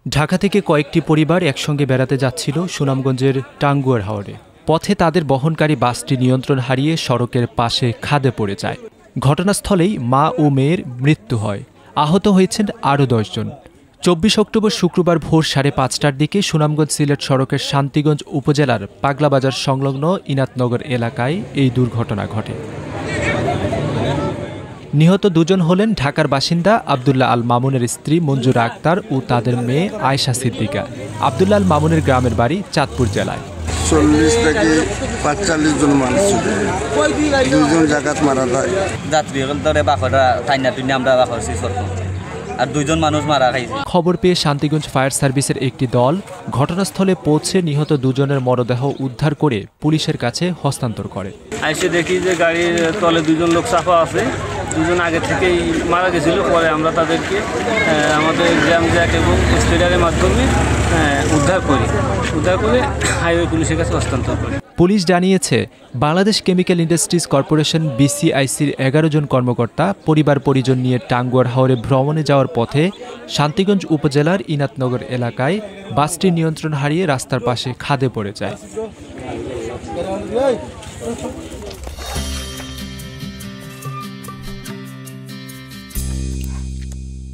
ঢাকা থেকে কয়েকটি পরিবার একসঙ্গে বেড়াতে যাচ্ছিল সুনামগঞ্জের টাঙ্গুয়ার হাওরে। পথে তাদের বহনকারী বাসটি নিয়ন্ত্রণ হারিয়ে সড়কের পাশে খাদে পড়ে যায়। ঘটনাস্থলেই মা ও মেয়ের মৃত্যু হয়। আহত হয়েছেন আরও 10 জন। 24 অক্টোবর শুক্রবার ভোর 5:30টার দিকে সুনামগঞ্জ সিলেট সড়কের শান্তিগঞ্জ উপজেলার পাগলাবাজার সংলগ্ন ইনাতনগর এলাকায় এই দুর্ঘটনা ঘটে। নিহত দুজন হলেন ঢাকার বাসিন্দা আবদুল্লাহ আল মামুনের স্ত্রী মঞ্জুরা আক্তার ও তাদের মেয়ে আয়েশা সিদ্দিকা। আবদুল্লাহ আল মামুনের গ্রামের বাড়ি চাঁদপুর জেলায়। 40 থেকে 45 জন মানুষ ছিল, 2 জন জায়গাত মারা যায়। যাত্রী ধরে বাখরা টাইনা টুইনা আমরা বাখরছি সরক আর 2 জন মানুষ মারা খাইছে। খবর পেয়ে শান্তিগঞ্জ ফায়ার সার্ভিসের একটি দল ঘটনাস্থলে পৌঁছে নিহত দুজনের মরদেহ উদ্ধার করে পুলিশের কাছে হস্তান্তর করে। আইসে দেখি যে গাড়ির তলে 2 জন লোক চাপা আছে, 2 জন আগে থেকেই মারা গেছিল। পরে আমরা তাদেরকে আমাদের জ্যাম জ্যাক এবং স্টেডারের মাধ্যমে উদ্ধার করে হাইওয়ে পুলিশের কাছে হস্তান্তর করি। পুলিশ জানিয়েছে, বাংলাদেশ কেমিক্যাল ইন্ডাস্ট্রিজ কর্পোরেশন BCICর 11 জন কর্মকর্তা পরিবার পরিজন নিয়ে টাঙ্গুয়ার হাওরে ভ্রমণে যাওয়ার পথে শান্তিগঞ্জ উপজেলার ইনাতনগর এলাকায় বাসটি নিয়ন্ত্রণ হারিয়ে রাস্তার পাশে খাদে পড়ে যায়।